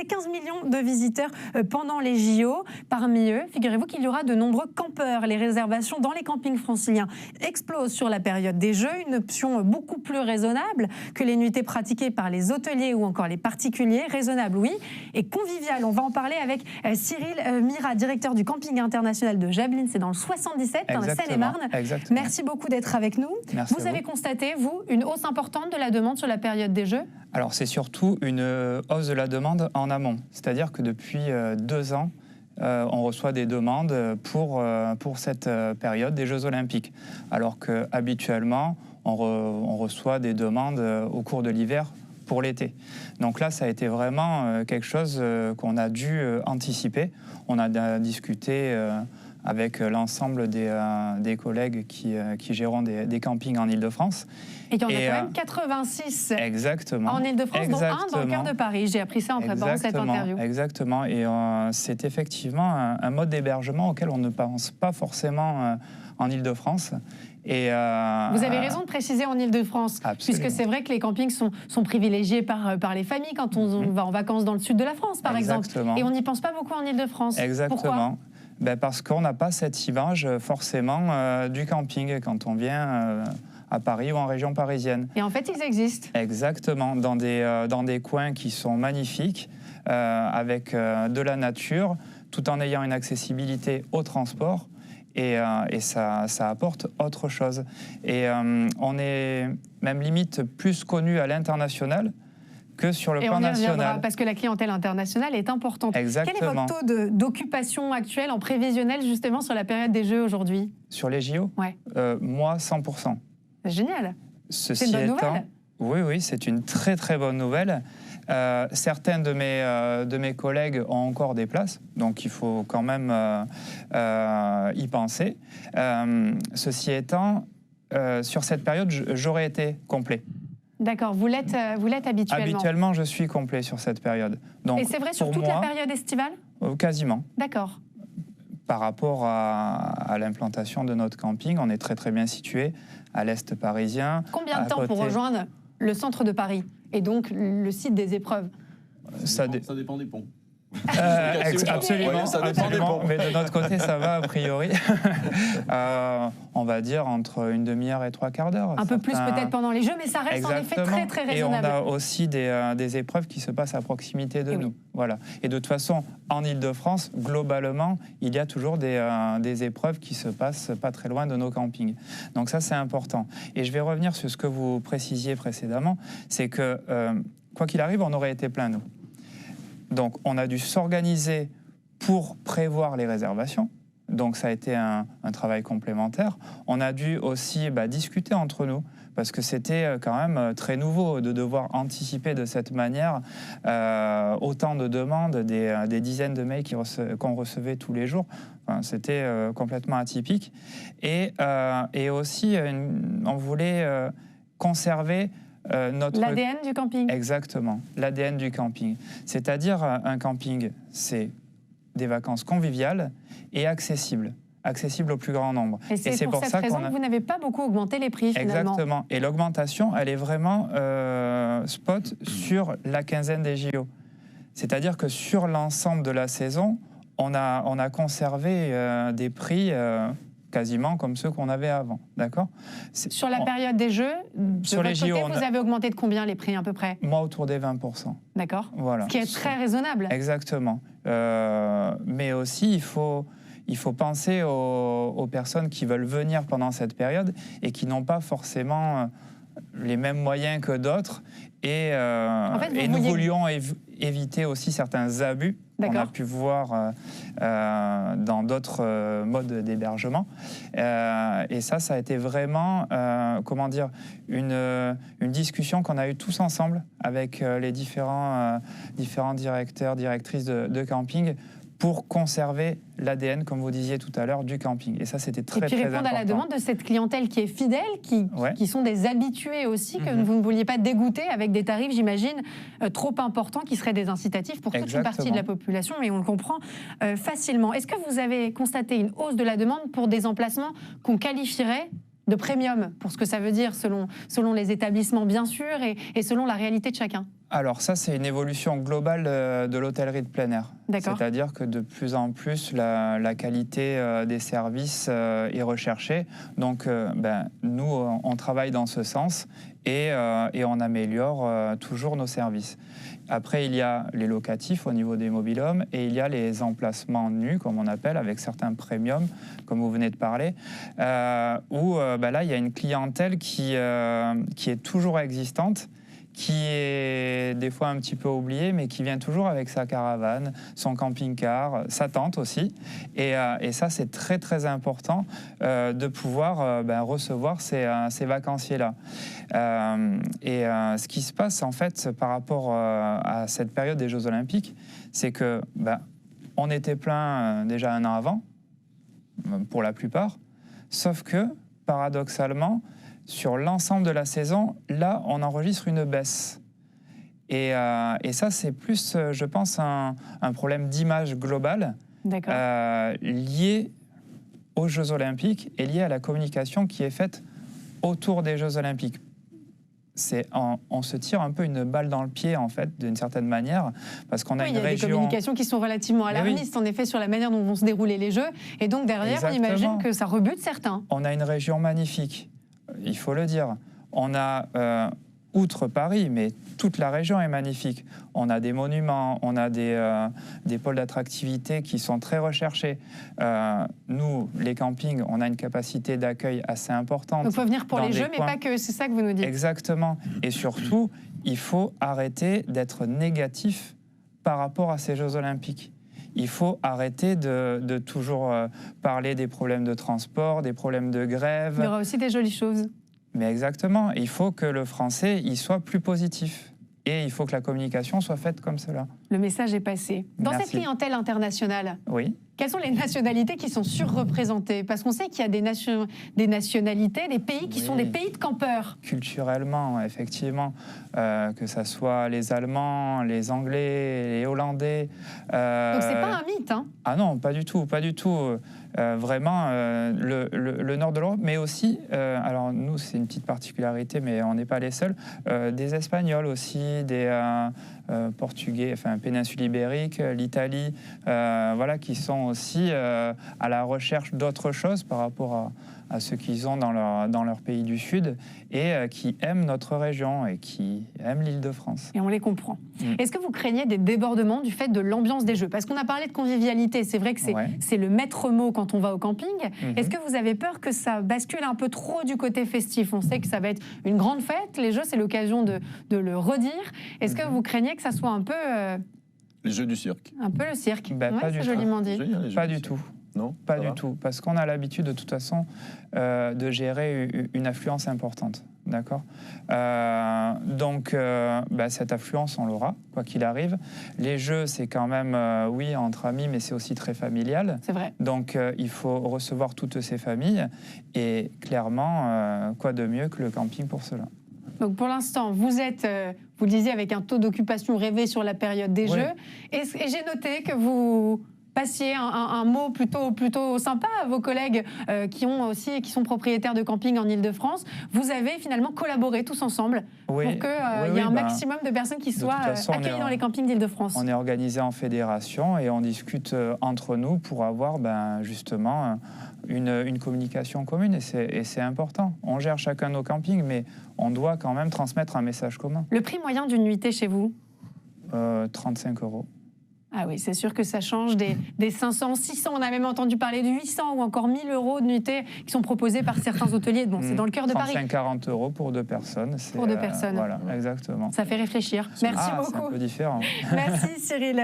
15 millions de visiteurs pendant les JO. Parmi eux, figurez-vous qu'il y aura de nombreux campeurs. Les réservations dans les campings franciliens explosent sur la période des Jeux, une option beaucoup plus raisonnable que les nuitées pratiquées par les hôteliers ou encore les particuliers. Raisonnable, oui, et convivial. On va en parler avec Cyril Mira, directeur du camping international de Jablin, c'est dans le 77, dans la Seine-et-Marne. Merci beaucoup d'être avec nous. Merci vous avez constaté, vous, une hausse importante de la demande sur la période des Jeux? Alors c'est surtout une hausse de la demande en amont. C'est-à-dire que depuis 2 ans, on reçoit des demandes pour cette période des Jeux Olympiques. Alors qu'habituellement, on reçoit des demandes au cours de l'hiver pour l'été. Donc là, ça a été vraiment quelque chose qu'on a dû anticiper. On a discuté avec l'ensemble des collègues qui gèrent des campings en Ile-de-France. Et il y en a quand même 86 exactement, en Ile-de-France, dont un dans le cœur de Paris. J'ai appris ça en préparant cette interview. Exactement, et c'est effectivement un mode d'hébergement auquel on ne pense pas forcément en Ile-de-France. Vous avez raison de préciser en Ile-de-France, puisque c'est vrai que les campings sont privilégiés par les familles quand on va en vacances dans le sud de la France, par exemple. Et on n'y pense pas beaucoup en Ile-de-France. Exactement. Pourquoi ? Parce qu'on n'a pas cette image forcément du camping quand on vient à Paris ou en région parisienne. Et en fait, ils existent. Exactement, dans des coins qui sont magnifiques, avec de la nature, tout en ayant une accessibilité au transport. Et ça apporte autre chose. Et on est même limite plus connu à l'international que sur le plan national. Parce que la clientèle internationale est importante. Exactement. Quel est votre taux d'occupation actuel en prévisionnel justement sur la période des Jeux aujourd'hui? Sur les JO? Ouais. Moi, 100%. C'est génial. C'est une bonne nouvelle. Oui, c'est une très très bonne nouvelle. Certains de mes collègues ont encore des places, donc il faut quand même y penser. Ceci étant, sur cette période, j'aurais été complet. D'accord, vous l'êtes habituellement? Habituellement, je suis complet sur cette période. Donc, et c'est vrai sur toute la période estivale? Quasiment. D'accord. Par rapport à l'implantation de notre camping, on est très très bien situé à l'est parisien. Combien de temps pour rejoindre le centre de Paris et donc le site des épreuves? Ça dépend des ponts. Absolument, ça dépend des ponts. Mais de notre côté, ça va a priori. On va dire entre une demi-heure et 3/4 d'heure. Un peu plus peut-être pendant les Jeux, mais ça reste en effet très très raisonnable. Et on a aussi des épreuves qui se passent à proximité de nous. Oui. Voilà. Et de toute façon, en Ile-de-France, globalement, il y a toujours des épreuves qui se passent pas très loin de nos campings. Donc ça, c'est important. Et je vais revenir sur ce que vous précisiez précédemment, c'est que quoi qu'il arrive, on aurait été plein, nous. Donc, on a dû s'organiser pour prévoir les réservations. Donc, ça a été un travail complémentaire. On a dû aussi discuter entre nous, parce que c'était quand même très nouveau de devoir anticiper de cette manière autant de demandes, des dizaines de mails qu'on recevait tous les jours. Enfin, c'était complètement atypique. Et aussi, on voulait conserver l'ADN du camping. Exactement, l'ADN du camping. C'est-à-dire un camping, c'est des vacances conviviales et accessibles au plus grand nombre. Et c'est pour cette raison que vous n'avez pas beaucoup augmenté les prix finalement. Exactement, et l'augmentation, elle est vraiment spot sur la quinzaine des JO. C'est-à-dire que sur l'ensemble de la saison, on a conservé des prix quasiment comme ceux qu'on avait avant, d'accord? Sur la période des Jeux, sur les JO, vous avez augmenté de combien les prix à peu près? Moi, autour des 20%. D'accord. Voilà. Ce qui est très raisonnable. Exactement. Mais aussi, il faut penser aux personnes qui veulent venir pendant cette période et qui n'ont pas forcément les mêmes moyens que d'autres. Et nous voulions éviter aussi certains abus qu'on a pu voir dans d'autres modes d'hébergement. Et ça a été vraiment, une discussion qu'on a eue tous ensemble avec les différents directeurs, directrices de camping pour conserver l'ADN, comme vous disiez tout à l'heure, du camping. Et ça, c'était très important. Et puis répondre à la demande de cette clientèle qui est fidèle, qui sont des habitués aussi, que vous ne vouliez pas dégoûter avec des tarifs, j'imagine, trop importants, qui seraient des incitatifs pour toute une partie de la population, mais on le comprend facilement. Est-ce que vous avez constaté une hausse de la demande pour des emplacements qu'on qualifierait de premium, pour ce que ça veut dire selon les établissements bien sûr et selon la réalité de chacun? Alors ça, c'est une évolution globale de l'hôtellerie de plein air. C'est-à-dire que de plus en plus, la qualité des services est recherchée. Donc nous, on travaille dans ce sens et on améliore toujours nos services. Après, il y a les locatifs au niveau des mobil-homes et il y a les emplacements nus, comme on appelle, avec certains premiums, comme vous venez de parler, où là, il y a une clientèle qui est toujours existante, qui est des fois un petit peu oubliée, mais qui vient toujours avec sa caravane, son camping-car, sa tente aussi. Et ça, c'est très, très important de pouvoir recevoir ces vacanciers-là. Ce qui se passe, en fait, par rapport à cette période des Jeux Olympiques, c'est que on était plein déjà un an avant, pour la plupart, sauf que, paradoxalement, sur l'ensemble de la saison, là, on enregistre une baisse. Et ça, c'est plus, je pense, un problème d'image globale lié aux Jeux Olympiques et lié à la communication qui est faite autour des Jeux Olympiques. On se tire un peu une balle dans le pied, en fait, d'une certaine manière, parce qu'on a une région... Il y a des communications qui sont relativement alarmistes, en effet, sur la manière dont vont se dérouler les Jeux. Et donc, derrière, on imagine que ça rebute certains. On a une région magnifique. Il faut le dire. On a, outre Paris, mais toute la région est magnifique. On a des monuments, on a des pôles d'attractivité qui sont très recherchés. Nous, les campings, on a une capacité d'accueil assez importante. Donc, il faut venir pour les Jeux, mais pas que, c'est ça que vous nous dites. Exactement. Et surtout, il faut arrêter d'être négatif par rapport à ces Jeux Olympiques. Il faut arrêter de toujours parler des problèmes de transport, des problèmes de grève. Il y aura aussi des jolies choses. Mais exactement. Il faut que le français il soit plus positif. Et il faut que la communication soit faite comme cela. Le message est passé. Dans cette clientèle internationale, quelles sont les nationalités qui sont surreprésentées? Parce qu'on sait qu'il y a des nationalités, des pays qui sont des pays de campeurs. Culturellement, effectivement, que ce soit les Allemands, les Anglais, les Hollandais. Donc c'est pas un mythe, hein? Ah non, pas du tout, pas du tout. Vraiment, le nord de l'Europe, mais aussi, alors nous c'est une petite particularité, mais on n'est pas les seuls, des Espagnols aussi, des Portugais, enfin péninsule ibérique, l'Italie, voilà, qui sont aussi à la recherche d'autres choses par rapport à ce qu'ils ont dans leur pays du Sud et qui aiment notre région et qui aiment l'Île-de-France. Et on les comprend. Est-ce que vous craignez des débordements du fait de l'ambiance des Jeux? Parce qu'on a parlé de convivialité, c'est vrai que c'est le maître mot quand on va au camping. Est-ce que vous avez peur que ça bascule un peu trop du côté festif? On sait que ça va être une grande fête, les Jeux, c'est l'occasion de le redire. Est-ce que vous craignez que ça soit un peu... les Jeux du cirque. Un peu le cirque, pas du joliment dit. Pas du tout. Non, pas du tout, parce qu'on a l'habitude de toute façon de gérer une affluence importante, d'accord. Donc cette affluence on l'aura, quoi qu'il arrive. Les Jeux c'est quand même, oui, entre amis, mais c'est aussi très familial. C'est vrai. Donc il faut recevoir toutes ces familles et clairement, quoi de mieux que le camping pour cela. Donc pour l'instant, vous êtes, vous le disiez, avec un taux d'occupation rêvé sur la période des Jeux. Et j'ai noté que vous passiez un mot plutôt sympa à vos collègues qui sont propriétaires de camping en Île-de-France. Vous avez finalement collaboré tous ensemble pour qu'il y ait un maximum de personnes qui soient accueillies dans les campings d'Île-de-France. On est organisé en fédération et on discute entre nous pour avoir justement une communication commune et c'est important. On gère chacun nos campings, mais on doit quand même transmettre un message commun. Le prix moyen d'une nuitée chez vous? 35 €. Ah oui, c'est sûr que ça change des 500, 600, on a même entendu parler de 800 ou encore 1000 € de nuitée qui sont proposés par certains hôteliers. Bon, c'est dans le cœur de Paris. 35-40 € pour 2 personnes. Pour 2 personnes. Voilà, exactement. Ça fait réfléchir. Merci beaucoup. C'est un peu différent. Merci Cyril.